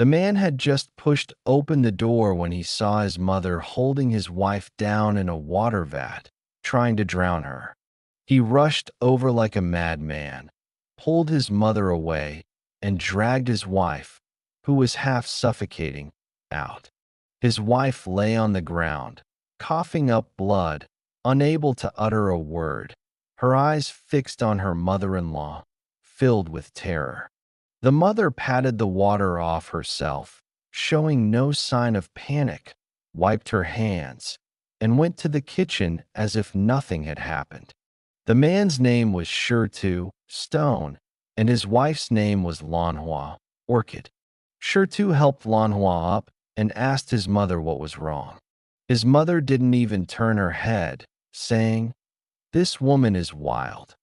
The man had just pushed open the door when he saw his mother holding his wife down in a water vat, trying to drown her. He rushed over like a madman, pulled his mother away, and dragged his wife, who was half suffocating, out. His wife lay on the ground, coughing up blood, unable to utter a word, her eyes fixed on her mother-in-law, filled with terror. The mother patted the water off herself, showing no sign of panic, wiped her hands, and went to the kitchen as if nothing had happened. The man's name was Shirtu, Stone, and his wife's name was Lanhua, Orchid. Shirtu helped Lanhua up and asked his mother what was wrong. His mother didn't even turn her head, saying, "This woman is wild.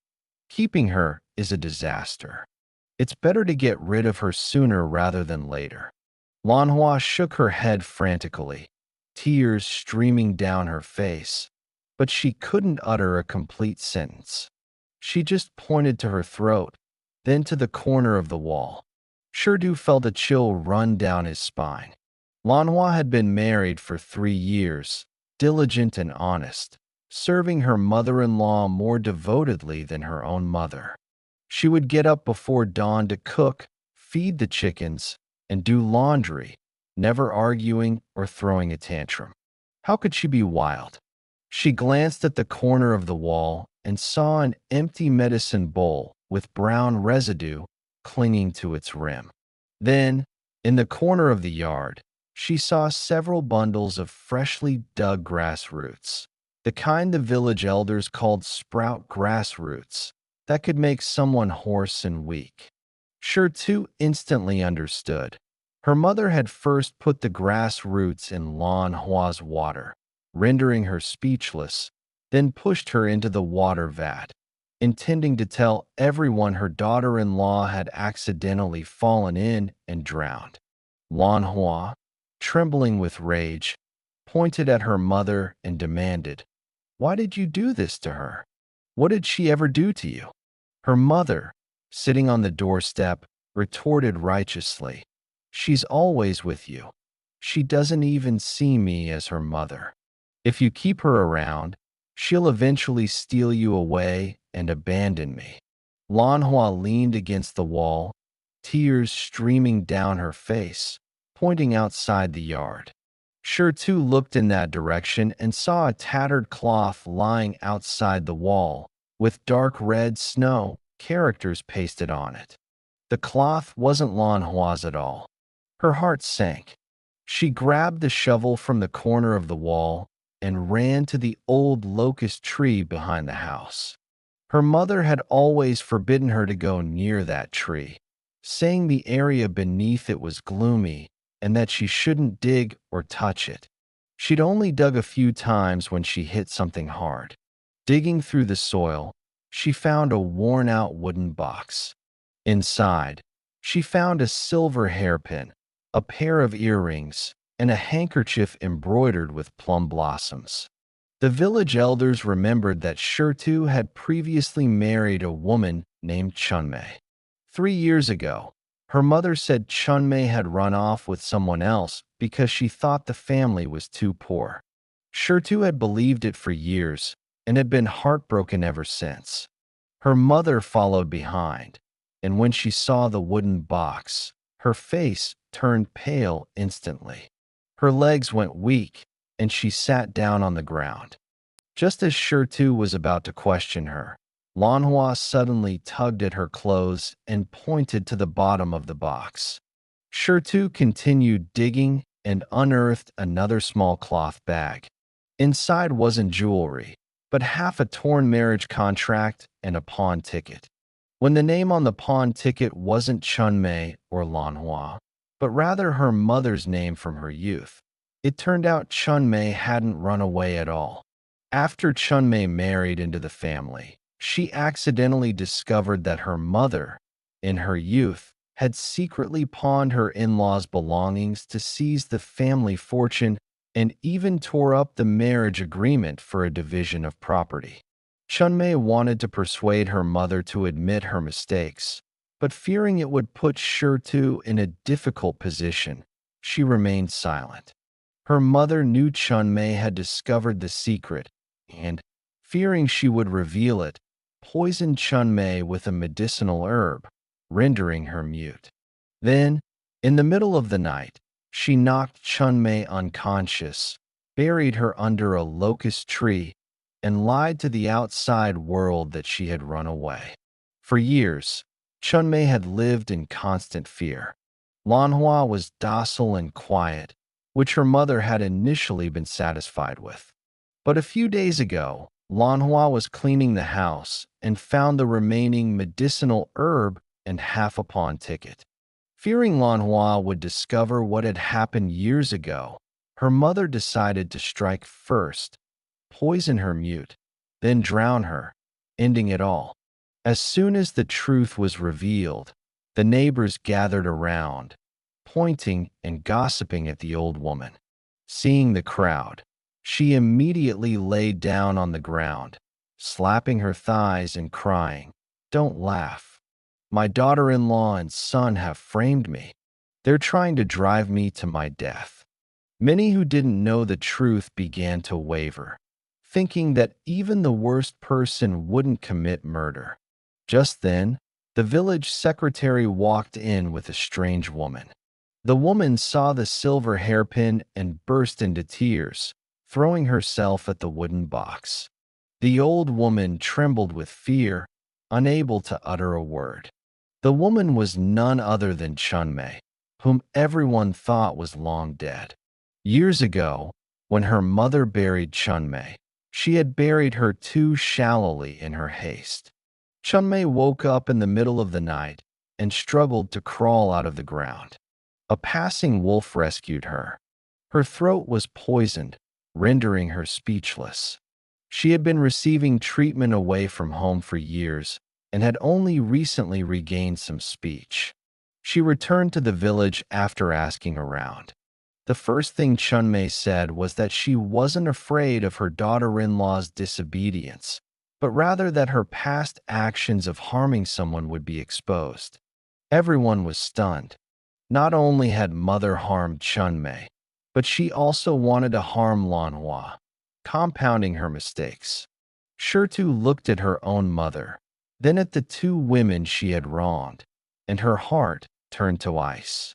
Keeping her is a disaster. It's better to get rid of her sooner rather than later." Lanhua shook her head frantically, tears streaming down her face, but she couldn't utter a complete sentence. She just pointed to her throat, then to the corner of the wall. Shirdu felt a chill run down his spine. Lanhua had been married for 3 years, diligent and honest, serving her mother-in-law more devotedly than her own mother. She would get up before dawn to cook, feed the chickens, and do laundry, never arguing or throwing a tantrum. How could she be wild? She glanced at the corner of the wall and saw an empty medicine bowl with brown residue clinging to its rim. Then, in the corner of the yard, she saw several bundles of freshly dug grass roots, the kind the village elders called sprout grass roots, that could make someone hoarse and weak. Shirtu instantly understood. Her mother had first put the grass roots in Lan Hua's water, rendering her speechless, then pushed her into the water vat, intending to tell everyone her daughter-in-law had accidentally fallen in and drowned. Lan Hua, trembling with rage, pointed at her mother and demanded, "Why did you do this to her? What did she ever do to you?" Her mother, sitting on the doorstep, retorted righteously, "She's always with you. She doesn't even see me as her mother. If you keep her around, she'll eventually steal you away and abandon me." Lan Hua leaned against the wall, tears streaming down her face, pointing outside the yard. Shirtu looked in that direction and saw a tattered cloth lying outside the wall, with dark red snow characters pasted on it. The cloth wasn't Lan Hua's at all. Her heart sank. She grabbed the shovel from the corner of the wall and ran to the old locust tree behind the house. Her mother had always forbidden her to go near that tree, saying the area beneath it was gloomy and that she shouldn't dig or touch it. She'd only dug a few times when she hit something hard. Digging through the soil, she found a worn-out wooden box. Inside, she found a silver hairpin, a pair of earrings, and a handkerchief embroidered with plum blossoms. The village elders remembered that Shirtu had previously married a woman named Chunmei. 3 years ago, her mother said Chunmei had run off with someone else because she thought the family was too poor. Shirtu had believed it for years and had been heartbroken ever since. Her mother followed behind, and when she saw the wooden box, her face turned pale instantly. Her legs went weak, and she sat down on the ground. Just as Shirtu was about to question her, Lanhua suddenly tugged at her clothes and pointed to the bottom of the box. Shirtu continued digging and unearthed another small cloth bag. Inside wasn't jewelry, but half a torn marriage contract and a pawn ticket. When the name on the pawn ticket wasn't Chunmei or Lanhua, but rather her mother's name from her youth, it turned out Chunmei hadn't run away at all. After Chunmei married into the family, she accidentally discovered that her mother, in her youth, had secretly pawned her in-laws' belongings to seize the family fortune and even tore up the marriage agreement for a division of property. Chunmei wanted to persuade her mother to admit her mistakes, But fearing it would put Shirtu in a difficult position, she remained silent. Her mother knew Chunmei had discovered the secret and, fearing she would reveal it, poisoned Chunmei with a medicinal herb, rendering her mute. Then, in the middle of the night, she knocked Chunmei unconscious, buried her under a locust tree, and lied to the outside world that she had run away. For years, Chunmei had lived in constant fear. Lanhua was docile and quiet, which her mother had initially been satisfied with. But a few days ago, Lanhua was cleaning the house and found the remaining medicinal herb and half a pawn ticket. Fearing Lanhua would discover what had happened years ago, her mother decided to strike first, poison her mute, then drown her, ending it all. As soon as the truth was revealed, the neighbors gathered around, pointing and gossiping at the old woman. Seeing the crowd, she immediately lay down on the ground, slapping her thighs and crying, "Don't laugh. My daughter-in-law and son have framed me. They're trying to drive me to my death." Many who didn't know the truth began to waver, thinking that even the worst person wouldn't commit murder. Just then, the village secretary walked in with a strange woman. The woman saw the silver hairpin and burst into tears, throwing herself at the wooden box. The old woman trembled with fear, unable to utter a word. The woman was none other than Chunmei, whom everyone thought was long dead. Years ago, when her mother buried Chunmei, she had buried her too shallowly in her haste. Chunmei woke up in the middle of the night and struggled to crawl out of the ground. A passing wolf rescued her. Her throat was poisoned, rendering her speechless. She had been receiving treatment away from home for years and had only recently regained some speech. She returned to the village after asking around. The first thing Chunmei said was that she wasn't afraid of her daughter-in-law's disobedience, but rather that her past actions of harming someone would be exposed. Everyone was stunned. Not only had mother harmed Chunmei, but she also wanted to harm Lanhua, compounding her mistakes. Shirtu looked at her own mother, then at the two women she had wronged, and her heart turned to ice.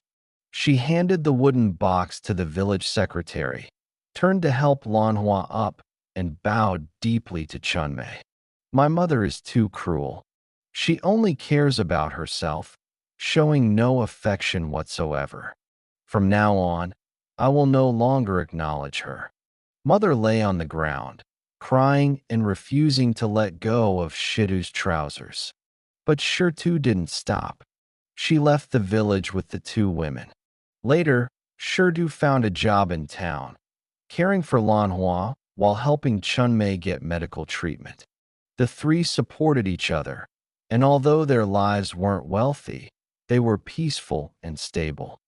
She handed the wooden box to the village secretary, turned to help Lanhua up, and bowed deeply to Chunmei. "My mother is too cruel. She only cares about herself, showing no affection whatsoever. From now on, I will no longer acknowledge her." Mother lay on the ground, crying and refusing to let go of Shitu's trousers. But Shirtu didn't stop. She left the village with the two women. Later, Shirtu found a job in town, caring for Lanhua while helping Chunmei get medical treatment. The three supported each other, and although their lives weren't wealthy, they were peaceful and stable.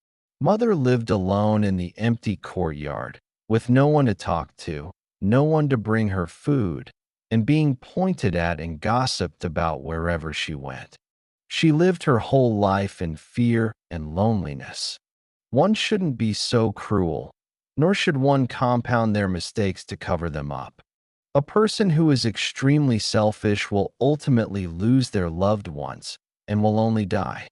Mother lived alone in the empty courtyard, with no one to talk to, no one to bring her food, and being pointed at and gossiped about wherever she went. She lived her whole life in fear and loneliness. One shouldn't be so cruel, nor should one compound their mistakes to cover them up. A person who is extremely selfish will ultimately lose their loved ones and will only die.